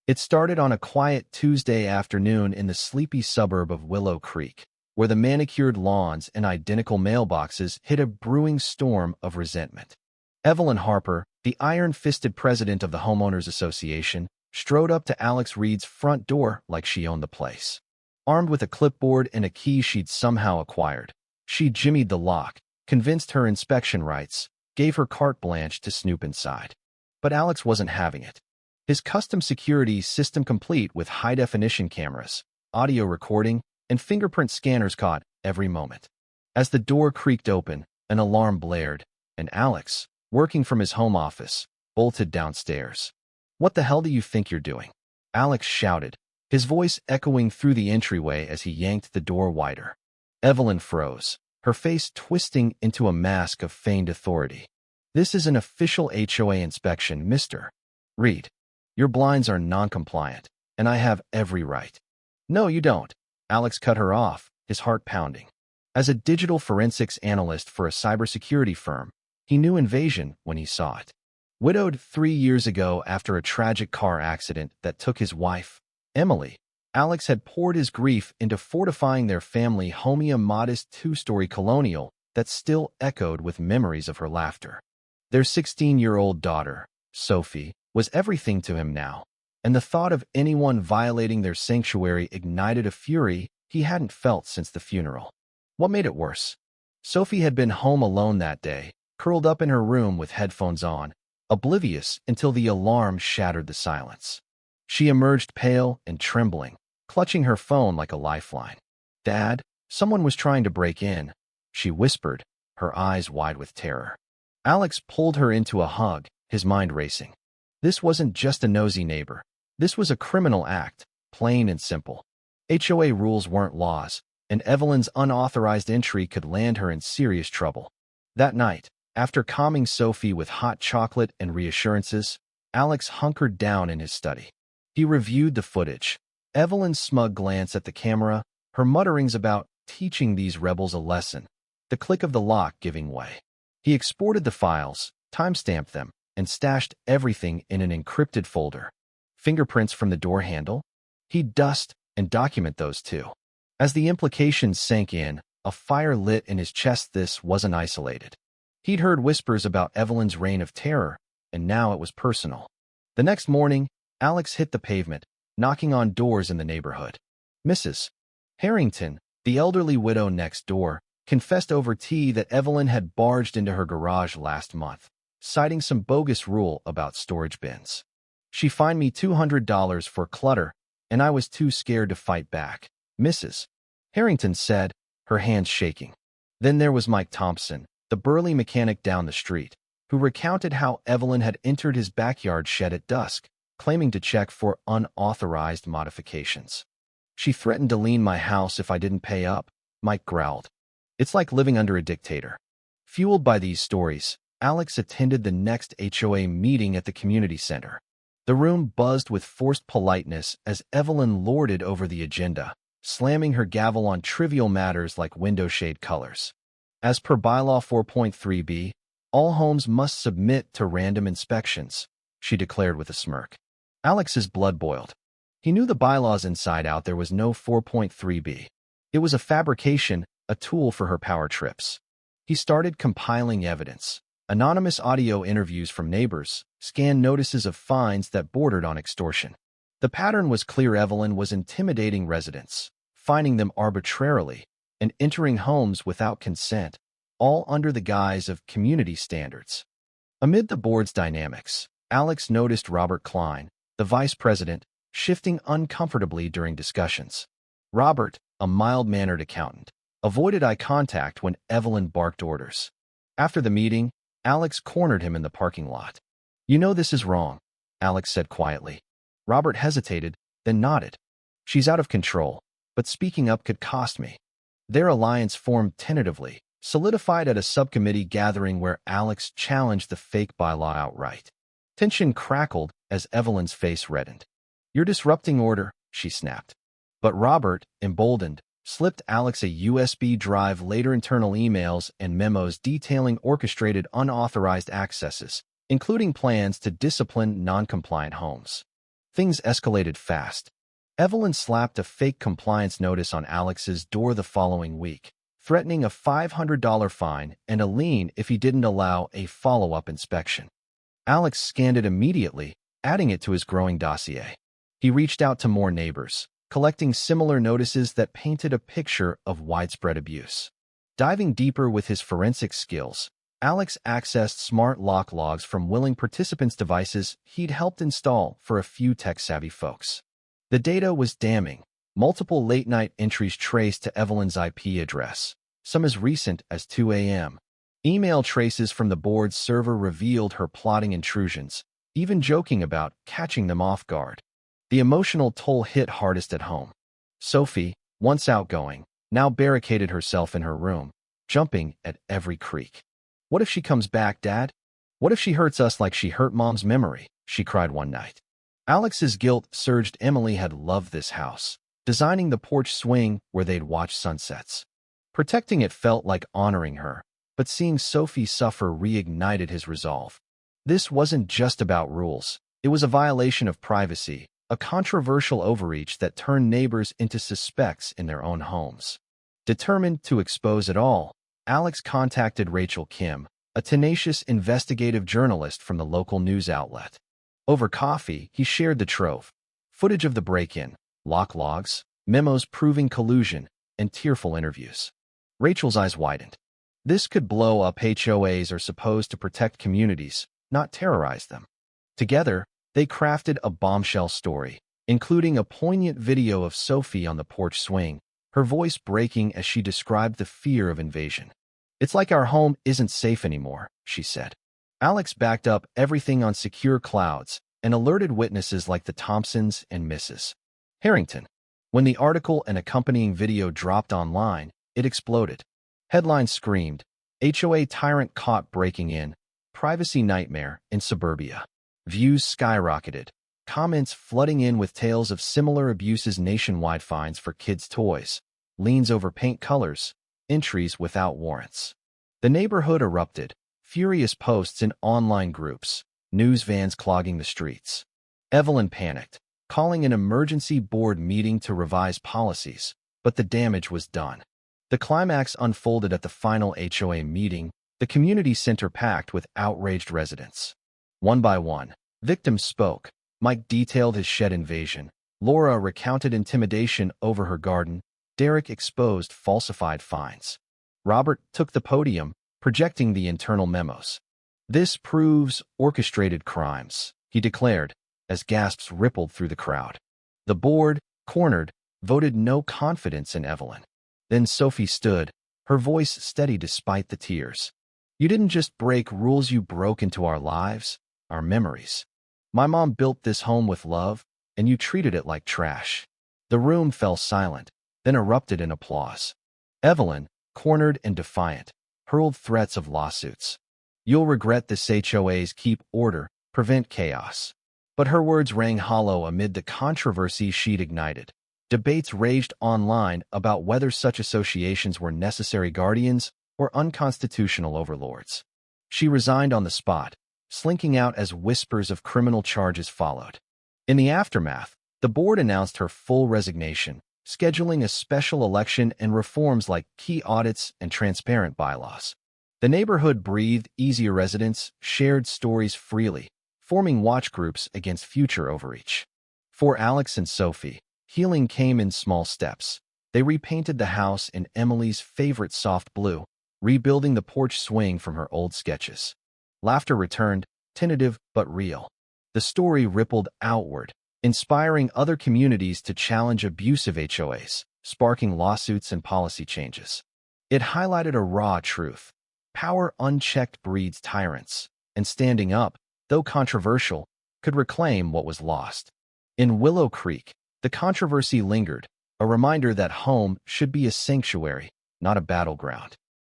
It started on a quiet Tuesday afternoon in the sleepy suburb of Willow Creek, where the manicured lawns and identical mailboxes hid a brewing storm of resentment. Evelyn Harper, the iron-fisted president of the Homeowners Association, strode up to Alex Reed's front door like she owned the place. Armed with a clipboard and a key she'd somehow acquired, she jimmied the lock, convinced her inspection rights, gave her carte blanche to snoop inside. But Alex wasn't having it. His custom security system, complete with high-definition cameras, audio recording, and fingerprint scanners, caught every moment. As the door creaked open, an alarm blared, and Alex, working from his home office, bolted downstairs. "What the hell do you think you're doing?" Alex shouted, his voice echoing through the entryway as he yanked the door wider. Evelyn froze, her face twisting into a mask of feigned authority. "This is an official HOA inspection, Mr. Reed. Your blinds are non-compliant, and I have every right." "No, you don't." Alex cut her off, his heart pounding. As a digital forensics analyst for a cybersecurity firm, he knew invasion when he saw it. Widowed 3 years ago after a tragic car accident that took his wife, Emily, Alex had poured his grief into fortifying their family home, a modest 2-story colonial that still echoed with memories of her laughter. Their 16-year-old daughter, Sophie, was everything to him now, and the thought of anyone violating their sanctuary ignited a fury he hadn't felt since the funeral. What made it worse? Sophie had been home alone that day, curled up in her room with headphones on, oblivious until the alarm shattered the silence. She emerged pale and trembling, clutching her phone like a lifeline. "Dad, someone was trying to break in," she whispered, her eyes wide with terror. Alex pulled her into a hug, his mind racing. This wasn't just a nosy neighbor. This was a criminal act, plain and simple. HOA rules weren't laws, and Evelyn's unauthorized entry could land her in serious trouble. That night, after calming Sophie with hot chocolate and reassurances, Alex hunkered down in his study. He reviewed the footage. Evelyn's smug glance at the camera, her mutterings about teaching these rebels a lesson, the click of the lock giving way. He exported the files, timestamped them, and stashed everything in an encrypted folder. Fingerprints from the door handle? He'd dust and document those too. As the implications sank in, a fire lit in his chest. This wasn't isolated. He'd heard whispers about Evelyn's reign of terror, and now it was personal. The next morning, Alex hit the pavement, knocking on doors in the neighborhood. Mrs. Harrington, the elderly widow next door, confessed over tea that Evelyn had barged into her garage last month, citing some bogus rule about storage bins. "She fined me $200 for clutter, and I was too scared to fight back," Mrs. Harrington said, her hands shaking. Then there was Mike Thompson, the burly mechanic down the street, who recounted how Evelyn had entered his backyard shed at dusk, claiming to check for unauthorized modifications. "She threatened to lien my house if I didn't pay up," Mike growled. "It's like living under a dictator." Fueled by these stories, Alex attended the next HOA meeting at the community center. The room buzzed with forced politeness as Evelyn lorded over the agenda, slamming her gavel on trivial matters like window shade colors. As per Bylaw 4.3b, all homes must submit to random inspections, she declared with a smirk. Alex's blood boiled. He knew the bylaws inside out. There was no 4.3b. It was a fabrication, a tool for her power trips. He started compiling evidence. Anonymous audio interviews from neighbors, scanned notices of fines that bordered on extortion. The pattern was clear. Evelyn was intimidating residents, fining them arbitrarily, and entering homes without consent, all under the guise of community standards. Amid the board's dynamics, Alex noticed Robert Klein, the vice president, shifting uncomfortably during discussions. Robert, a mild-mannered accountant, avoided eye contact when Evelyn barked orders. After the meeting, Alex cornered him in the parking lot. "You know this is wrong," Alex said quietly. Robert hesitated, then nodded. "She's out of control, but speaking up could cost me." Their alliance formed tentatively, solidified at a subcommittee gathering where Alex challenged the fake bylaw outright. Tension crackled as Evelyn's face reddened. "You're disrupting order," she snapped. But Robert, emboldened, slipped Alex a USB drive, later internal emails and memos detailing orchestrated unauthorized accesses, including plans to discipline non-compliant homes. Things escalated fast. Evelyn slapped a fake compliance notice on Alex's door the following week, threatening a $500 fine and a lien if he didn't allow a follow-up inspection. Alex scanned it immediately, adding it to his growing dossier. He reached out to more neighbors, collecting similar notices that painted a picture of widespread abuse. Diving deeper with his forensic skills, Alex accessed smart lock logs from willing participants' devices he'd helped install for a few tech-savvy folks. The data was damning. Multiple late-night entries traced to Evelyn's IP address, some as recent as 2 a.m. Email traces from the board's server revealed her plotting intrusions, even joking about catching them off guard. The emotional toll hit hardest at home. Sophie, once outgoing, now barricaded herself in her room, jumping at every creak. "What if she comes back, Dad? What if she hurts us like she hurt Mom's memory?" she cried one night. Alex's guilt surged. Emily had loved this house, designing the porch swing where they'd watch sunsets. Protecting it felt like honoring her, but seeing Sophie suffer reignited his resolve. This wasn't just about rules. It was a violation of privacy, a controversial overreach that turned neighbors into suspects in their own homes. Determined to expose it all, Alex contacted Rachel Kim, a tenacious investigative journalist from the local news outlet. Over coffee, he shared the trove: footage of the break-in, lock logs, memos proving collusion, and tearful interviews. Rachel's eyes widened. This could blow up. HOAs are supposed to protect communities, not terrorize them. Together, they crafted a bombshell story, including a poignant video of Sophie on the porch swing, her voice breaking as she described the fear of invasion. "It's like our home isn't safe anymore," she said. Alex backed up everything on secure clouds and alerted witnesses like the Thompsons and Mrs. Harrington. When the article and accompanying video dropped online, it exploded. Headlines screamed, "HOA tyrant caught breaking in, privacy nightmare in suburbia." Views skyrocketed, comments flooding in with tales of similar abuses, nationwide fines for kids' toys, liens over paint colors, entries without warrants. The neighborhood erupted, furious posts in online groups, news vans clogging the streets. Evelyn panicked, calling an emergency board meeting to revise policies, but the damage was done. The climax unfolded at the final HOA meeting, the community center packed with outraged residents. One by one, victims spoke. Mike detailed his shed invasion. Laura recounted intimidation over her garden. Derek exposed falsified fines. Robert took the podium, projecting the internal memos. "This proves orchestrated crimes," he declared, as gasps rippled through the crowd. The board, cornered, voted no confidence in Evelyn. Then Sophie stood, her voice steady despite the tears. "You didn't just break rules, you broke into our lives, our memories. My mom built this home with love, and you treated it like trash." The room fell silent, then erupted in applause. Evelyn, cornered and defiant, hurled threats of lawsuits. "You'll regret this. HOAs keep order, prevent chaos." But her words rang hollow amid the controversy she'd ignited. Debates raged online about whether such associations were necessary guardians or unconstitutional overlords. She resigned on the spot, slinking out as whispers of criminal charges followed. In the aftermath, the board announced her full resignation, scheduling a special election and reforms like key audits and transparent bylaws. The neighborhood breathed easier. Residents shared stories freely, forming watch groups against future overreach. For Alex and Sophie, healing came in small steps. They repainted the house in Emily's favorite soft blue, rebuilding the porch swing from her old sketches. Laughter returned, tentative but real. The story rippled outward, inspiring other communities to challenge abusive HOAs, sparking lawsuits and policy changes. It highlighted a raw truth: power unchecked breeds tyrants, and standing up, though controversial, could reclaim what was lost. In Willow Creek, the controversy lingered, a reminder that home should be a sanctuary, not a battleground.